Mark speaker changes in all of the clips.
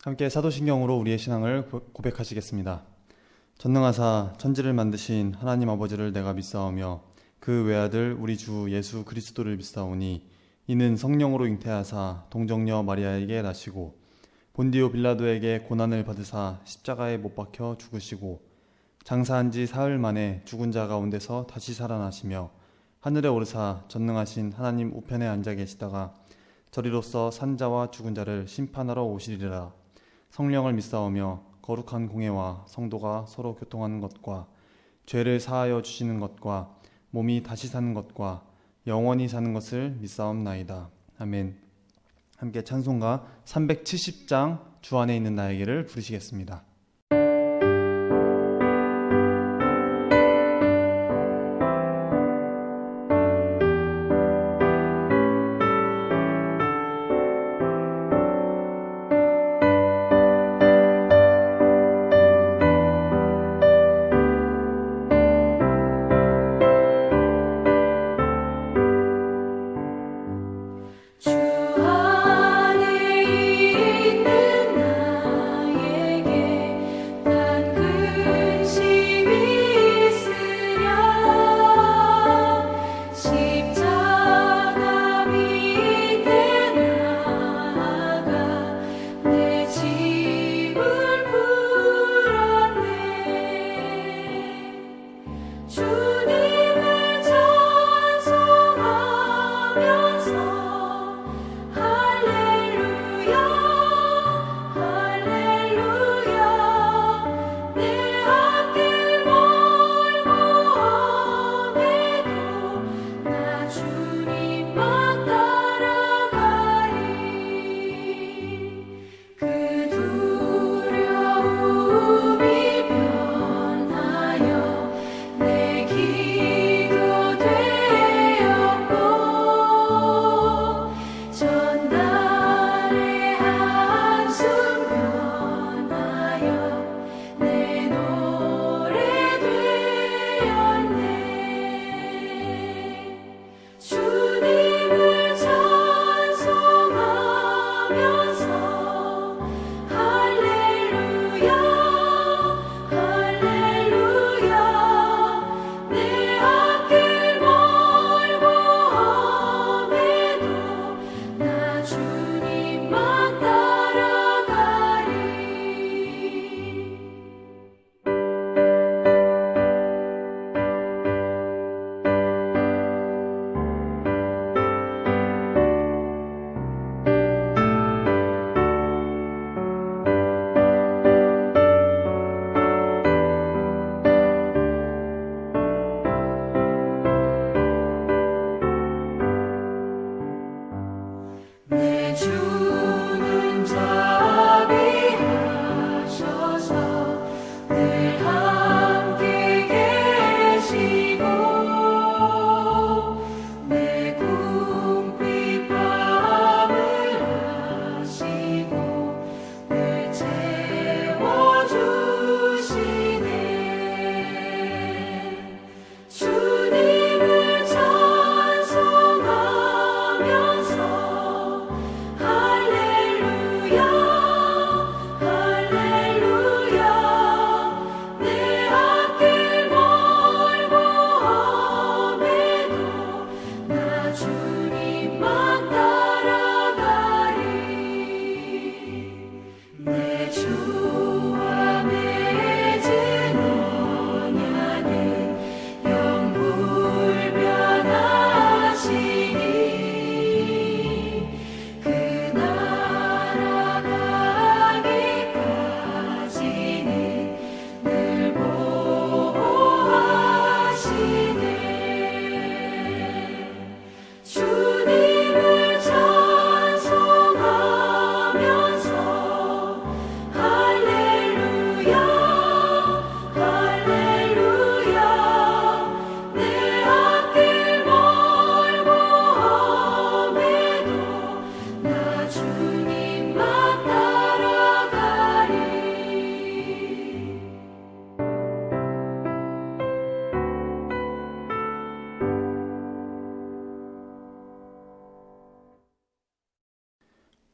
Speaker 1: 함께 사도신경으로 우리의 신앙을 고백하시겠습니다. 전능하사 천지를 만드신 하나님 아버지를 내가 믿사오며 그 외아들 우리 주 예수 그리스도를 믿사오니 이는 성령으로 잉태하사 동정녀 마리아에게 나시고 본디오 빌라도에게 고난을 받으사 십자가에 못 박혀 죽으시고 장사한 지 사흘 만에 죽은 자 가운데서 다시 살아나시며 하늘에 오르사 전능하신 하나님 우편에 앉아 계시다가 저리로서 산자와 죽은 자를 심판하러 오시리라. 성령을 믿사오며 거룩한 공회와 성도가 서로 교통하는 것과 죄를 사하여 주시는 것과 몸이 다시 사는 것과 영원히 사는 것을 믿사옵나이다. 아멘. 함께 찬송가 370장 주 안에 있는 나에게를 부르시겠습니다.
Speaker 2: 주 안에 있는 나에게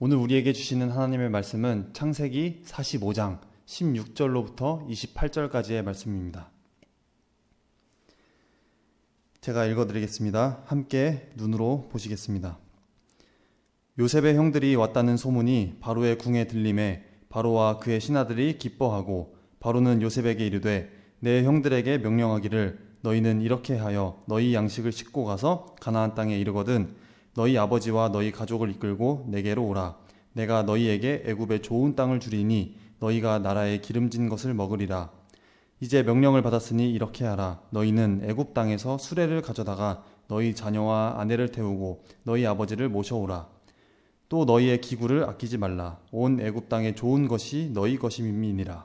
Speaker 1: 오늘 우리에게 주시는 하나님의 말씀은 창세기 45장 16절로부터 28절까지의 말씀입니다. 제가 읽어드리겠습니다. 함께 눈으로 보시겠습니다. 요셉의 형들이 왔다는 소문이 바로의 궁에 들림에 바로와 그의 신하들이 기뻐하고 바로는 요셉에게 이르되 내 형들에게 명령하기를 너희는 이렇게 하여 너희 양식을 싣고 가서 가나안 땅에 이르거든 너희 아버지와 너희 가족을 이끌고 내게로 오라. 내가 너희에게 애굽의 좋은 땅을 주리니 너희가 나라의 기름진 것을 먹으리라. 이제 명령을 받았으니 이렇게 하라. 너희는 애굽 땅에서 수레를 가져다가 너희 자녀와 아내를 태우고 너희 아버지를 모셔오라. 또 너희의 기구를 아끼지 말라. 온 애굽 땅의 좋은 것이 너희 것임이니라.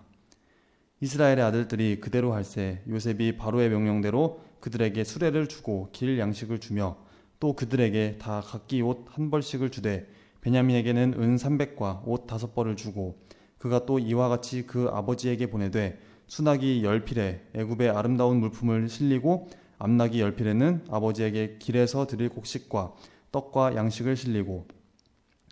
Speaker 1: 이스라엘의 아들들이 그대로 할세 요셉이 바로의 명령대로 그들에게 수레를 주고 길 양식을 주며 또 그들에게 다 각기 옷 한 벌씩을 주되 베냐민에게는 은 300과 옷 5벌을 주고 그가 또 이와 같이 그 아버지에게 보내되 수나기 10필에 애굽의 아름다운 물품을 실리고 암나기 10필에는 아버지에게 길에서 드릴 곡식과 떡과 양식을 실리고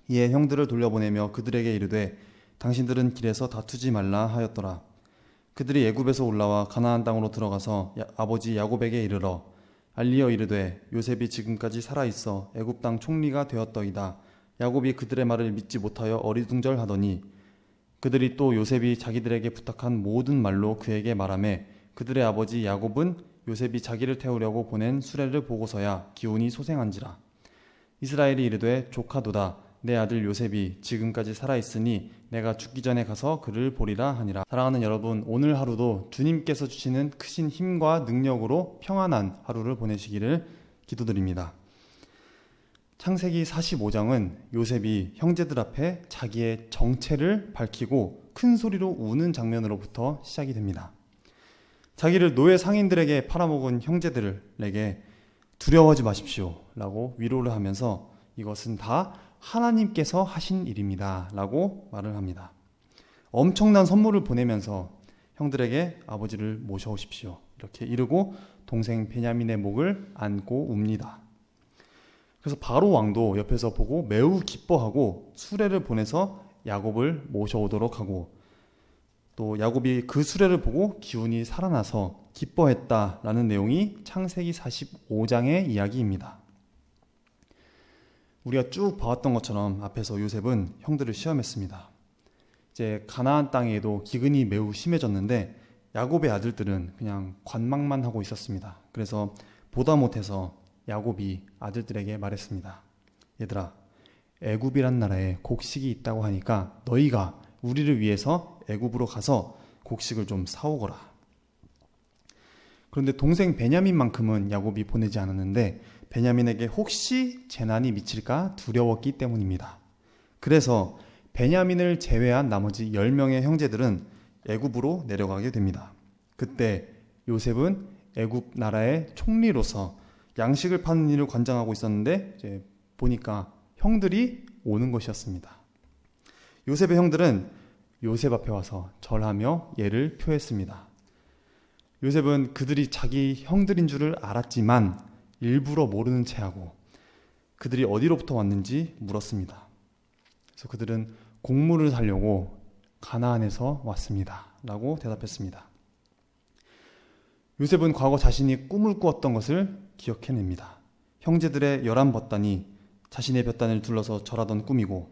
Speaker 1: 이에 형들을 돌려보내며 그들에게 이르되 당신들은 길에서 다투지 말라 하였더라. 그들이 애굽에서 올라와 가나안 땅으로 들어가서 아버지 야곱에게 이르러 알리어 이르되 요셉이 지금까지 살아있어 애굽 땅 총리가 되었더이다. 야곱이 그들의 말을 믿지 못하여 어리둥절하더니 그들이 또 요셉이 자기들에게 부탁한 모든 말로 그에게 말하매 그들의 아버지 야곱은 요셉이 자기를 태우려고 보낸 수레를 보고서야 기운이 소생한지라. 이스라엘이 이르되 조카도다. 내 아들 요셉이 지금까지 살아있으니 내가 죽기 전에 가서 그를 보리라 하니라. 사랑하는 여러분, 오늘 하루도 주님께서 주시는 크신 힘과 능력으로 평안한 하루를 보내시기를 기도드립니다. 창세기 45장은 요셉이 형제들 앞에 자기의 정체를 밝히고 큰 소리로 우는 장면으로부터 시작이 됩니다. 자기를 노예 상인들에게 팔아먹은 형제들에게 두려워하지 마십시오 라고 위로를 하면서 이것은 다 하나님께서 하신 일입니다 라고 말을 합니다. 엄청난 선물을 보내면서 형들에게 아버지를 모셔오십시오 이렇게 이르고 동생 베냐민의 목을 안고 웁니다. 그래서 바로 왕도 옆에서 보고 매우 기뻐하고 수레를 보내서 야곱을 모셔오도록 하고 또 야곱이 그 수레를 보고 기운이 살아나서 기뻐했다라는 내용이 창세기 45장의 이야기입니다. 우리가 쭉 봐왔던 것처럼 앞에서 요셉은 형들을 시험했습니다. 이제 가나안 땅에도 기근이 매우 심해졌는데 야곱의 아들들은 그냥 관망만 하고 있었습니다. 그래서 보다 못해서 야곱이 아들들에게 말했습니다. 얘들아, 애굽이란 나라에 곡식이 있다고 하니까 너희가 우리를 위해서 애굽으로 가서 곡식을 좀 사오거라. 그런데 동생 베냐민만큼은 야곱이 보내지 않았는데 베냐민에게 혹시 재난이 미칠까 두려웠기 때문입니다. 그래서 베냐민을 제외한 나머지 10명의 형제들은 애굽으로 내려가게 됩니다. 그때 요셉은 애굽 나라의 총리로서 양식을 파는 일을 관장하고 있었는데 이제 보니까 형들이 오는 것이었습니다. 요셉의 형들은 요셉 앞에 와서 절하며 예를 표했습니다. 요셉은 그들이 자기 형들인 줄을 알았지만 일부러 모르는 체하고 그들이 어디로부터 왔는지 물었습니다. 그래서 그들은 곡물을 사려고 가나안에서 왔습니다 라고 대답했습니다. 요셉은 과거 자신이 꿈을 꾸었던 것을 기억해냅니다. 형제들의 11бот단이 자신의 볕단을 둘러서 절하던 꿈이고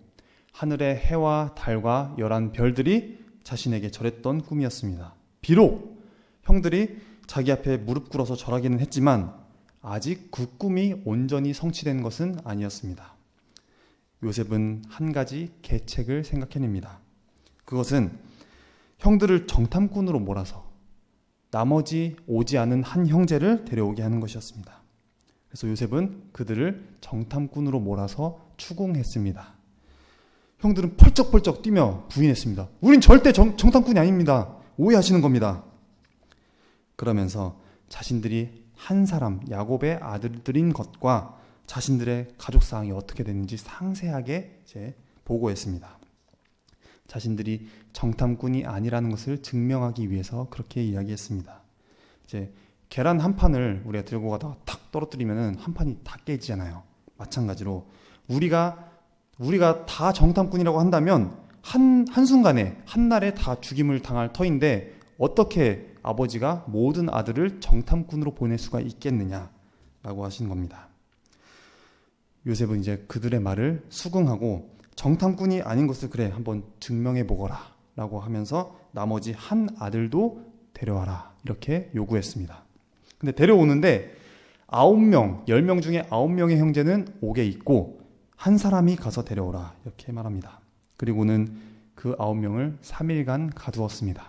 Speaker 1: 하늘의 해와 달과 11별들이 자신에게 절했던 꿈이었습니다. 비록 형들이 자기 앞에 무릎 꿇어서 절하기는 했지만 아직 그 꿈이 온전히 성취된 것은 아니었습니다. 요셉은 한 가지 계책을 생각해냅니다. 그것은 형들을 정탐꾼으로 몰아서 나머지 오지 않은 한 형제를 데려오게 하는 것이었습니다. 그래서 요셉은 그들을 정탐꾼으로 몰아서 추궁했습니다. 형들은 펄쩍펄쩍 뛰며 부인했습니다. 우린 절대 정탐꾼이 아닙니다. 오해하시는 겁니다. 그러면서 자신들이 한 사람 야곱의 아들들인 것과 자신들의 가족 사항이 어떻게 됐는지 상세하게 이제 보고했습니다. 자신들이 정탐꾼이 아니라는 것을 증명하기 위해서 그렇게 이야기했습니다. 이제 계란 한 판을 우리가 들고 가다가 탁 떨어뜨리면은 한 판이 다 깨지잖아요. 마찬가지로 우리가 우리가 다 정탐꾼이라고 한다면 한순간에 한날에 다 죽임을 당할 터인데 어떻게 아버지가 모든 아들을 정탐꾼으로 보낼 수가 있겠느냐라고 하신 겁니다. 요셉은 이제 그들의 말을 수긍하고 정탐꾼이 아닌 것을 그래 한번 증명해 보거라 라고 하면서 나머지 한 아들도 데려와라 이렇게 요구했습니다. 근데 데려오는데 9명, 10명 중에 9명의 형제는 옥에 있고 한 사람이 가서 데려오라 이렇게 말합니다. 그리고는 그 9명을 3일간 가두었습니다.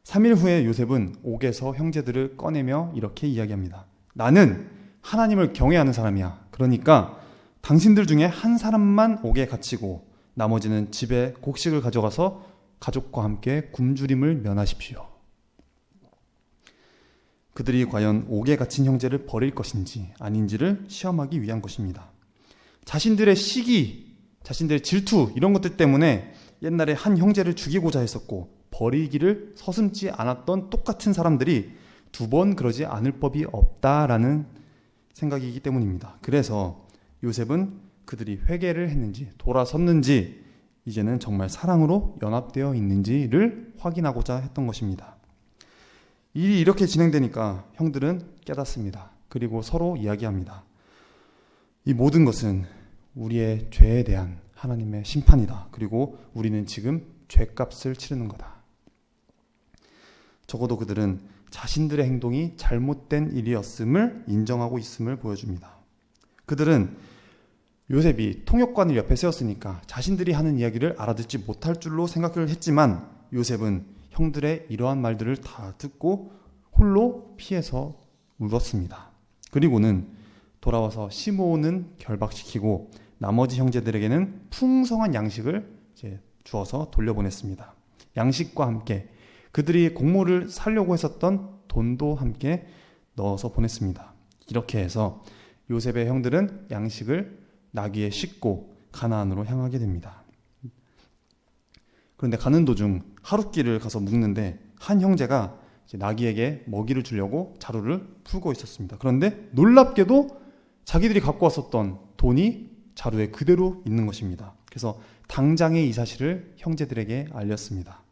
Speaker 1: 3일 후에 요셉은 옥에서 형제들을 꺼내며 이렇게 이야기합니다. 나는 하나님을 경외하는 사람이야. 그러니까 당신들 중에 한 사람만 옥에 갇히고 나머지는 집에 곡식을 가져가서 가족과 함께 굶주림을 면하십시오. 그들이 과연 옥에 갇힌 형제를 버릴 것인지 아닌지를 시험하기 위한 것입니다. 자신들의 시기, 자신들의 질투 이런 것들 때문에 옛날에 한 형제를 죽이고자 했었고 버리기를 서슴지 않았던 똑같은 사람들이 두 번 그러지 않을 법이 없다라는 생각이기 때문입니다. 그래서 요셉은 그들이 회개를 했는지 돌아섰는지 이제는 정말 사랑으로 연합되어 있는지를 확인하고자 했던 것입니다. 일이 이렇게 진행되니까 형들은 깨닫습니다. 그리고 서로 이야기합니다. 이 모든 것은 우리의 죄에 대한 하나님의 심판이다. 그리고 우리는 지금 죄값을 치르는 거다. 적어도 그들은 자신들의 행동이 잘못된 일이었음을 인정하고 있음을 보여줍니다. 그들은 요셉이 통역관을 옆에 세웠으니까 자신들이 하는 이야기를 알아듣지 못할 줄로 생각을 했지만 요셉은 형들의 이러한 말들을 다 듣고 홀로 피해서 울었습니다. 그리고는 돌아와서 시므온은 결박시키고 나머지 형제들에게는 풍성한 양식을 주어서 돌려보냈습니다. 양식과 함께 그들이 곡물을 사려고 했었던 돈도 함께 넣어서 보냈습니다. 이렇게 해서 요셉의 형들은 양식을 나귀에 싣고 가나안으로 향하게 됩니다. 그런데 가는 도중 하룻길을 가서 묵는데 한 형제가 나귀에게 먹이를 주려고 자루를 풀고 있었습니다. 그런데 놀랍게도 자기들이 갖고 왔었던 돈이 자루에 그대로 있는 것입니다. 그래서 당장에 이 사실을 형제들에게 알렸습니다.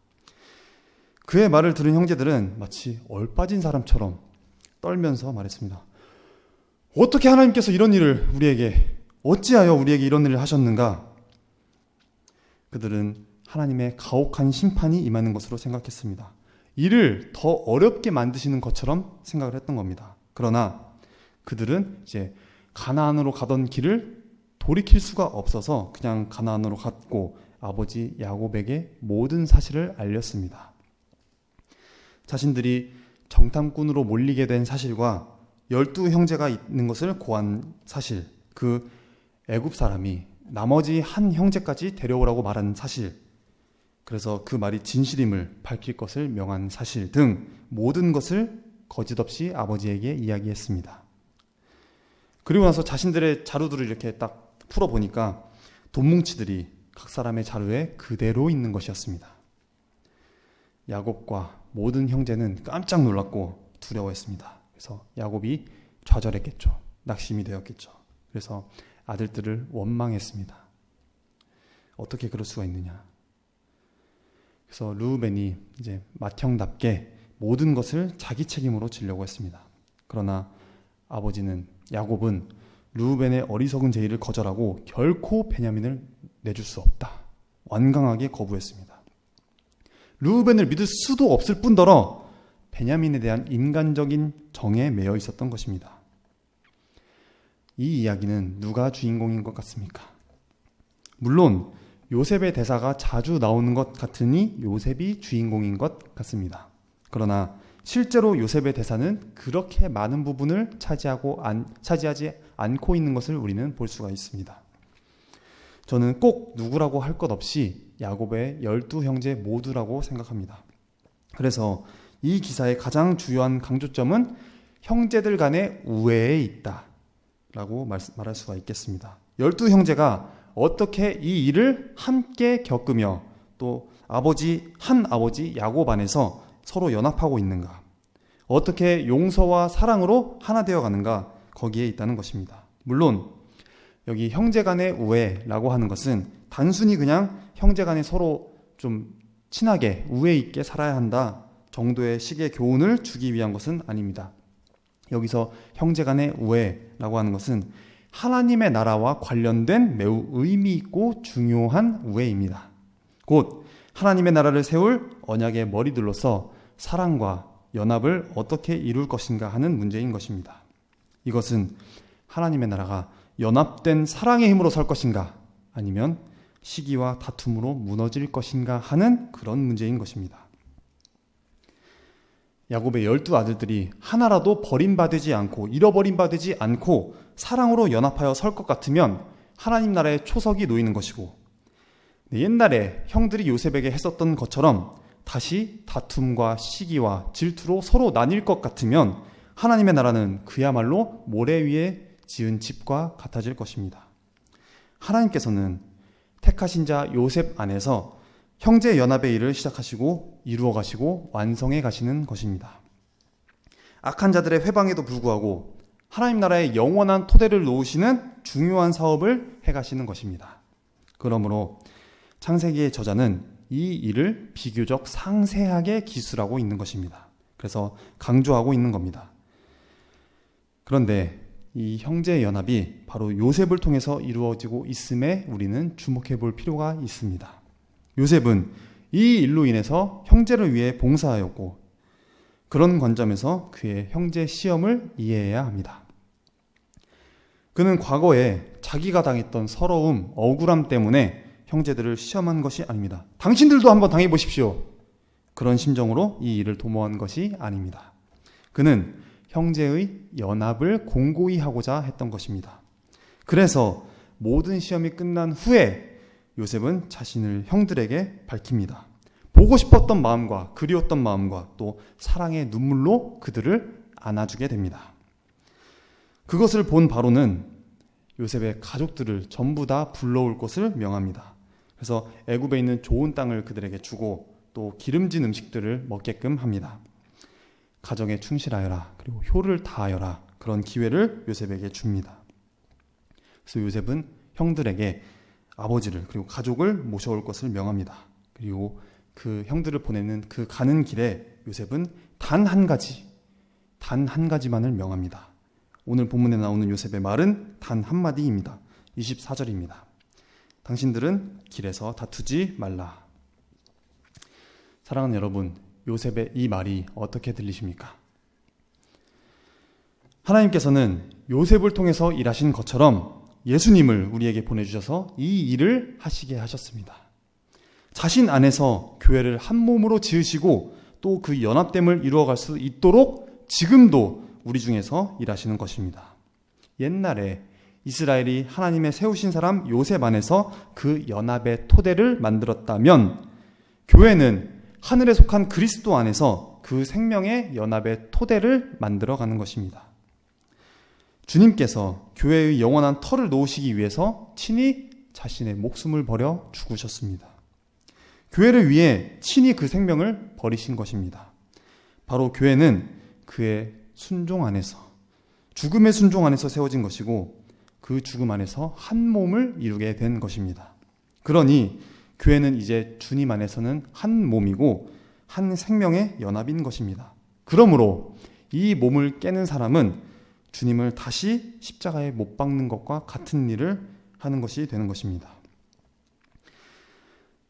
Speaker 1: 그의 말을 들은 형제들은 마치 얼빠진 사람처럼 떨면서 말했습니다. 어떻게 하나님께서 이런 일을 우리에게, 어찌하여 우리에게 이런 일을 하셨는가? 그들은 하나님의 가혹한 심판이 임하는 것으로 생각했습니다. 이를 더 어렵게 만드시는 것처럼 생각을 했던 겁니다. 그러나 그들은 이제 가나안으로 가던 길을 돌이킬 수가 없어서 그냥 가나안으로 갔고 아버지 야곱에게 모든 사실을 알렸습니다. 자신들이 정탐꾼으로 몰리게 된 사실과 12형제가 있는 것을 고한 사실, 그 애굽 사람이 나머지 한 형제까지 데려오라고 말한 사실, 그래서 그 말이 진실임을 밝힐 것을 명한 사실 등 모든 것을 거짓 없이 아버지에게 이야기했습니다. 그리고 나서 자신들의 자루들을 이렇게 딱 풀어보니까 돈뭉치들이 각 사람의 자루에 그대로 있는 것이었습니다. 야곱과 모든 형제는 깜짝 놀랐고 두려워했습니다. 그래서 야곱이 좌절했겠죠. 낙심이 되었겠죠. 그래서 아들들을 원망했습니다. 어떻게 그럴 수가 있느냐. 그래서 르우벤이 이제 맏형답게 모든 것을 자기 책임으로 지려고 했습니다. 그러나 아버지는, 야곱은 르우벤의 어리석은 제의를 거절하고 결코 베냐민을 내줄 수 없다. 완강하게 거부했습니다. 르우벤을 믿을 수도 없을 뿐더러 베냐민에 대한 인간적인 정에 매여 있었던 것입니다. 이 이야기는 누가 주인공인 것 같습니까? 물론 요셉의 대사가 자주 나오는 것 같으니 요셉이 주인공인 것 같습니다. 그러나 실제로 요셉의 대사는 그렇게 많은 부분을 차지하지 않고 있는 것을 우리는 볼 수가 있습니다. 저는 꼭 누구라고 할 것 없이 야곱의 12형제 모두라고 생각합니다. 그래서 이 기사의 가장 주요한 강조점은 형제들 간의 우애에 있다 라고 말할 수가 있겠습니다. 12형제가 어떻게 이 일을 함께 겪으며 또 한 아버지 야곱 안에서 서로 연합하고 있는가, 어떻게 용서와 사랑으로 하나 되어 가는가, 거기에 있다는 것입니다. 물론 여기 형제간의 우애라고 하는 것은 단순히 그냥 형제간에 서로 좀 친하게 우애 있게 살아야 한다 정도의 식의 교훈을 주기 위한 것은 아닙니다. 여기서 형제간의 우애라고 하는 것은 하나님의 나라와 관련된 매우 의미 있고 중요한 우애입니다. 곧 하나님의 나라를 세울 언약의 머리들로서 사랑과 연합을 어떻게 이룰 것인가 하는 문제인 것입니다. 이것은 하나님의 나라가 연합된 사랑의 힘으로 설 것인가 아니면 시기와 다툼으로 무너질 것인가 하는 그런 문제인 것입니다. 야곱의 12아들들이 하나라도 버림받지 않고 잃어버림받지 않고 사랑으로 연합하여 설 것 같으면 하나님 나라의 초석이 놓이는 것이고, 옛날에 형들이 요셉에게 했었던 것처럼 다시 다툼과 시기와 질투로 서로 나뉠 것 같으면 하나님의 나라는 그야말로 모래 위에 지은 집과 같아질 것입니다. 하나님께서는 택하신 자 요셉 안에서 형제 연합의 일을 시작하시고 이루어 가시고 완성해 가시는 것입니다. 악한 자들의 회방에도 불구하고 하나님 나라의 영원한 토대를 놓으시는 중요한 사업을 해 가시는 것입니다. 그러므로 창세기의 저자는 이 일을 비교적 상세하게 기술하고 있는 것입니다. 그래서 강조하고 있는 겁니다. 그런데 이 형제 연합이 바로 요셉을 통해서 이루어지고 있음에 우리는 주목해 볼 필요가 있습니다. 요셉은 이 일로 인해서 형제를 위해 봉사하였고, 그런 관점에서 그의 형제 시험을 이해해야 합니다. 그는 과거에 자기가 당했던 서러움, 억울함 때문에 형제들을 시험한 것이 아닙니다. 당신들도 한번 당해보십시오. 그런 심정으로 이 일을 도모한 것이 아닙니다. 그는 형제의 연합을 공고히 하고자 했던 것입니다. 그래서 모든 시험이 끝난 후에 요셉은 자신을 형들에게 밝힙니다. 보고 싶었던 마음과 그리웠던 마음과 또 사랑의 눈물로 그들을 안아주게 됩니다. 그것을 본 바로는 요셉의 가족들을 전부 다 불러올 것을 명합니다. 그래서 애굽에 있는 좋은 땅을 그들에게 주고 또 기름진 음식들을 먹게끔 합니다. 가정에 충실하여라, 그리고 효를 다하여라, 그런 기회를 요셉에게 줍니다. 그래서 요셉은 형들에게 아버지를 그리고 가족을 모셔올 것을 명합니다. 그리고 그 형들을 보내는 그 가는 길에 요셉은 단 한 가지만을 명합니다. 오늘 본문에 나오는 요셉의 말은 단 한마디입니다. 24절입니다. 당신들은 길에서 다투지 말라. 사랑하는 여러분, 요셉의 이 말이 어떻게 들리십니까? 하나님께서는 요셉을 통해서 일하신 것처럼 예수님을 우리에게 보내주셔서 이 일을 하시게 하셨습니다. 자신 안에서 교회를 한 몸으로 지으시고 또 그 연합됨을 이루어갈 수 있도록 지금도 우리 중에서 일하시는 것입니다. 옛날에 이스라엘이 하나님의 세우신 사람 요셉 안에서 그 연합의 토대를 만들었다면, 교회는 하늘에 속한 그리스도 안에서 그 생명의 연합의 토대를 만들어가는 것입니다. 주님께서 교회의 영원한 터를 놓으시기 위해서 친히 자신의 목숨을 버려 죽으셨습니다. 교회를 위해 친히 그 생명을 버리신 것입니다. 바로 교회는 그의 순종 안에서, 죽음의 순종 안에서 세워진 것이고 그 죽음 안에서 한 몸을 이루게 된 것입니다. 그러니 교회는 이제 주님 안에서는 한 몸이고 한 생명의 연합인 것입니다. 그러므로 이 몸을 깨는 사람은 주님을 다시 십자가에 못 박는 것과 같은 일을 하는 것이 되는 것입니다.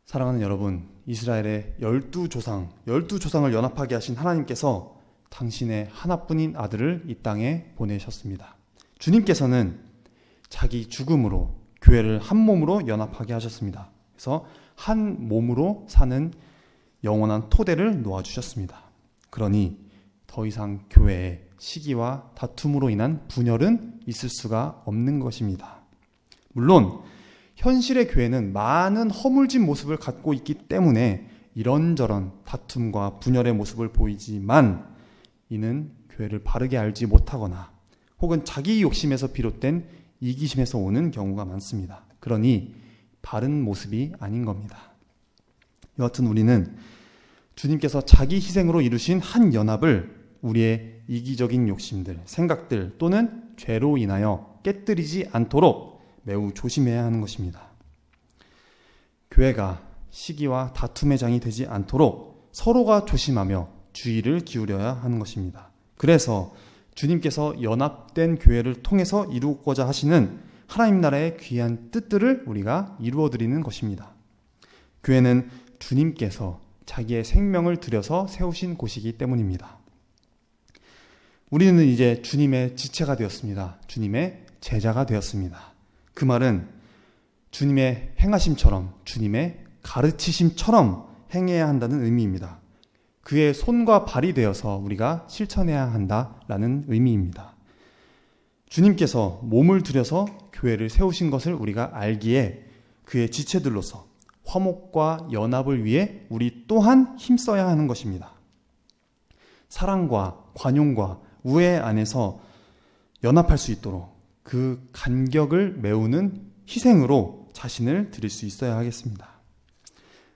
Speaker 1: 사랑하는 여러분, 이스라엘의 12조상을 연합하게 하신 하나님께서 당신의 하나뿐인 아들을 이 땅에 보내셨습니다. 주님께서는 자기 죽음으로 교회를 한 몸으로 연합하게 하셨습니다. 그래서 한 몸으로 사는 영원한 토대를 놓아주셨습니다. 그러니 더 이상 교회에 시기와 다툼으로 인한 분열은 있을 수가 없는 것입니다. 물론 현실의 교회는 많은 허물진 모습을 갖고 있기 때문에 이런저런 다툼과 분열의 모습을 보이지만, 이는 교회를 바르게 알지 못하거나 혹은 자기 욕심에서 비롯된 이기심에서 오는 경우가 많습니다. 그러니 바른 모습이 아닌 겁니다. 여하튼 우리는 주님께서 자기 희생으로 이루신 한 연합을 우리의 이기적인 욕심들, 생각들 또는 죄로 인하여 깨뜨리지 않도록 매우 조심해야 하는 것입니다. 교회가 시기와 다툼의 장이 되지 않도록 서로가 조심하며 주의를 기울여야 하는 것입니다. 그래서 주님께서 연합된 교회를 통해서 이루고자 하시는 하나님 나라의 귀한 뜻들을 우리가 이루어드리는 것입니다. 교회는 주님께서 자기의 생명을 들여서 세우신 곳이기 때문입니다. 우리는 이제 주님의 지체가 되었습니다. 주님의 제자가 되었습니다. 그 말은 주님의 행하심처럼, 주님의 가르치심처럼 행해야 한다는 의미입니다. 그의 손과 발이 되어서 우리가 실천해야 한다라는 의미입니다. 주님께서 몸을 들여서 교회를 세우신 것을 우리가 알기에 그의 지체들로서 화목과 연합을 위해 우리 또한 힘써야 하는 것입니다. 사랑과 관용과 우애 안에서 연합할 수 있도록 그 간격을 메우는 희생으로 자신을 드릴 수 있어야 하겠습니다.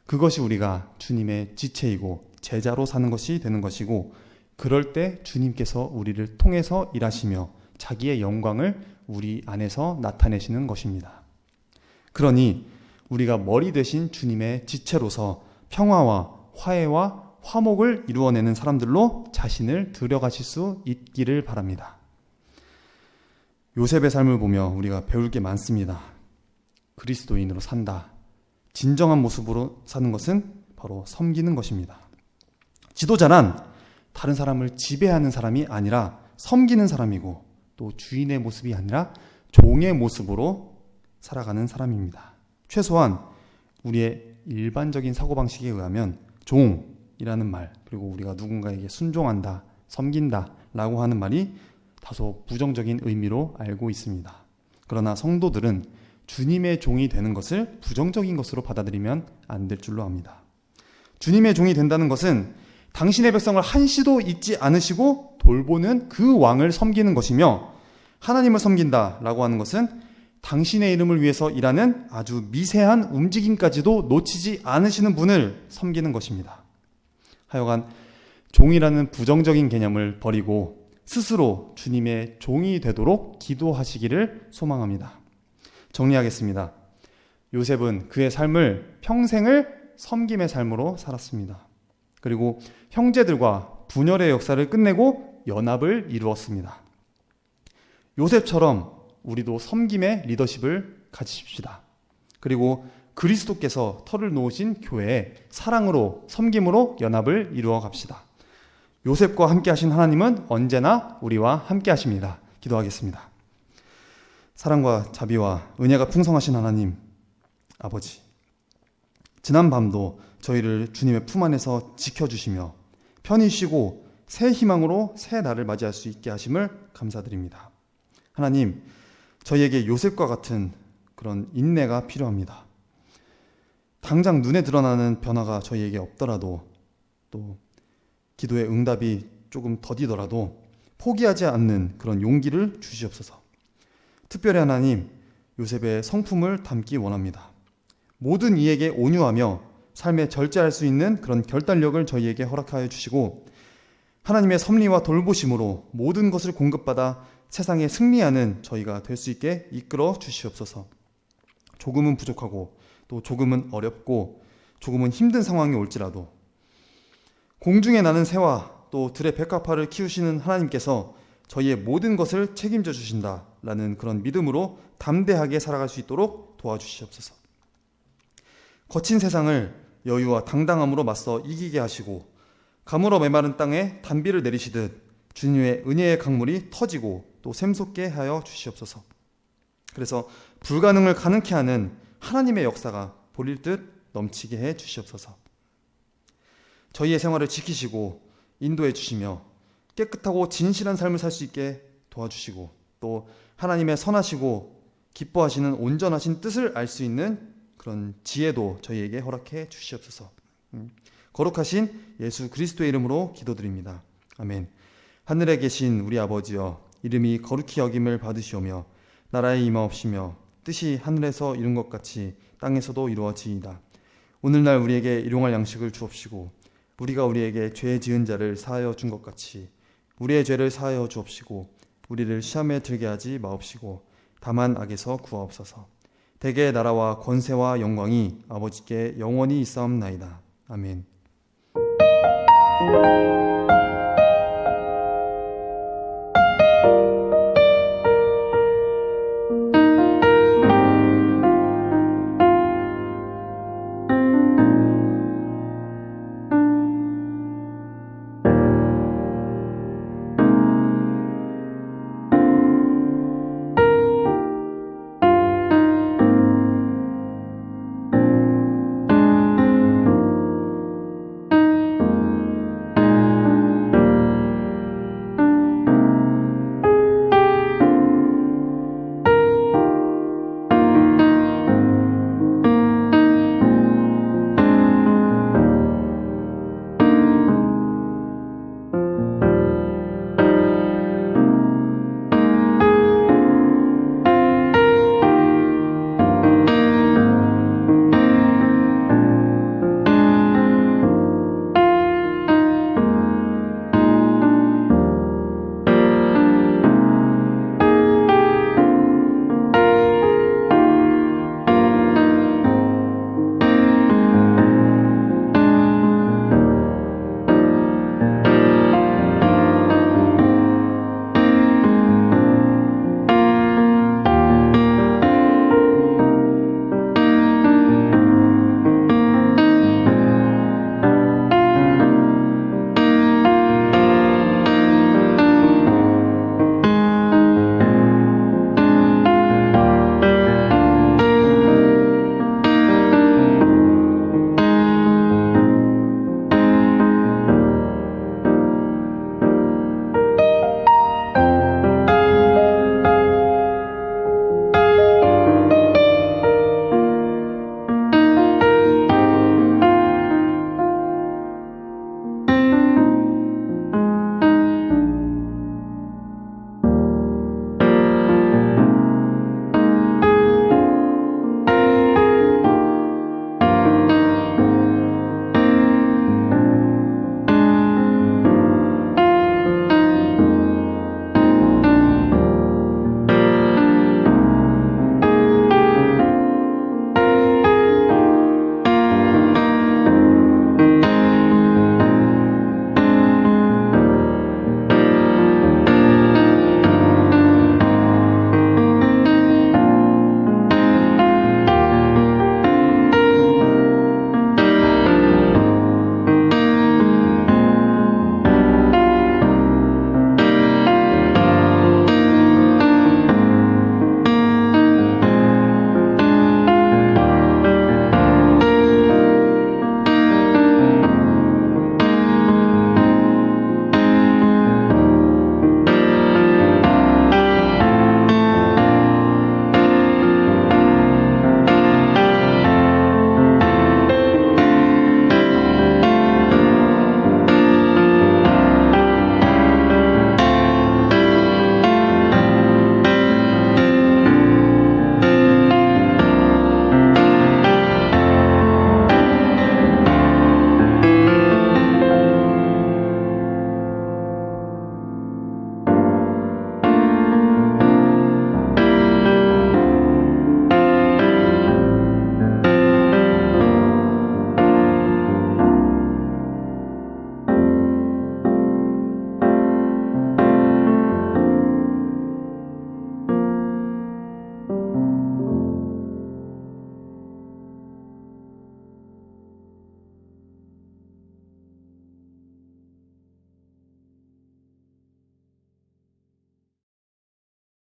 Speaker 1: 그것이 우리가 주님의 지체이고 제자로 사는 것이 되는 것이고, 그럴 때 주님께서 우리를 통해서 일하시며 자기의 영광을 우리 안에서 나타내시는 것입니다. 그러니 우리가 머리 되신 주님의 지체로서 평화와 화해와 화목을 이루어내는 사람들로 자신을 들여가실 수 있기를 바랍니다. 요셉의 삶을 보며 우리가 배울 게 많습니다. 그리스도인으로 산다. 진정한 모습으로 사는 것은 바로 섬기는 것입니다. 지도자란 다른 사람을 지배하는 사람이 아니라 섬기는 사람이고, 또 주인의 모습이 아니라 종의 모습으로 살아가는 사람입니다. 최소한 우리의 일반적인 사고방식에 의하면 종이라는 말, 그리고 우리가 누군가에게 순종한다, 섬긴다 라고 하는 말이 다소 부정적인 의미로 알고 있습니다. 그러나 성도들은 주님의 종이 되는 것을 부정적인 것으로 받아들이면 안 될 줄로 압니다. 주님의 종이 된다는 것은 당신의 백성을 한시도 잊지 않으시고 돌보는 그 왕을 섬기는 것이며, 하나님을 섬긴다라고 하는 것은 당신의 이름을 위해서 일하는 아주 미세한 움직임까지도 놓치지 않으시는 분을 섬기는 것입니다. 하여간 종이라는 부정적인 개념을 버리고 스스로 주님의 종이 되도록 기도하시기를 소망합니다. 정리하겠습니다. 요셉은 그의 삶을 평생을 섬김의 삶으로 살았습니다. 그리고 형제들과 분열의 역사를 끝내고 연합을 이루었습니다. 요셉처럼 우리도 섬김의 리더십을 가지십시다. 그리고 그리스도께서 터를 놓으신 교회에 사랑으로, 섬김으로 연합을 이루어 갑시다. 요셉과 함께 하신 하나님은 언제나 우리와 함께 하십니다. 기도하겠습니다. 사랑과 자비와 은혜가 풍성하신 하나님 아버지, 지난 밤도 저희를 주님의 품 안에서 지켜주시며 편히 쉬고 새 희망으로 새 날을 맞이할 수 있게 하심을 감사드립니다. 하나님, 저희에게 요셉과 같은 그런 인내가 필요합니다. 당장 눈에 드러나는 변화가 저희에게 없더라도, 또 기도의 응답이 조금 더디더라도 포기하지 않는 그런 용기를 주시옵소서. 특별히 하나님, 요셉의 성품을 담기 원합니다. 모든 이에게 온유하며 삶에 절제할 수 있는 그런 결단력을 저희에게 허락하여 주시고, 하나님의 섭리와 돌보심으로 모든 것을 공급받아 세상에 승리하는 저희가 될 수 있게 이끌어 주시옵소서. 조금은 부족하고 또 조금은 어렵고 조금은 힘든 상황이 올지라도 공중에 나는 새와 또 들의 백합화를 키우시는 하나님께서 저희의 모든 것을 책임져 주신다라는 그런 믿음으로 담대하게 살아갈 수 있도록 도와주시옵소서. 거친 세상을 여유와 당당함으로 맞서 이기게 하시고, 가물어 메마른 땅에 단비를 내리시듯 주님의 은혜의 강물이 터지고 또 샘솟게 하여 주시옵소서. 그래서 불가능을 가능케 하는 하나님의 역사가 보릴 듯 넘치게 해 주시옵소서. 저희의 생활을 지키시고 인도해 주시며 깨끗하고 진실한 삶을 살 수 있게 도와주시고, 또 하나님의 선하시고 기뻐하시는 온전하신 뜻을 알 수 있는 그런 지혜도 저희에게 허락해 주시옵소서. 거룩하신 예수 그리스도의 이름으로 기도드립니다. 아멘. 하늘에 계신 우리 아버지여, 이름이 거룩히 여김을 받으시오며 나라에 임하옵시며 뜻이 하늘에서 이룬 것 같이 땅에서도 이루어지이다. 오늘날 우리에게 일용할 양식을 주옵시고, 우리가 우리에게 죄 지은 자를 사하여 준 것 같이 우리의 죄를 사하여 주옵시고, 우리를 시험에 들게 하지 마옵시고 다만 악에서 구하옵소서. 대개 나라와 권세와 영광이 아버지께 영원히 있사옵나이다. 아멘.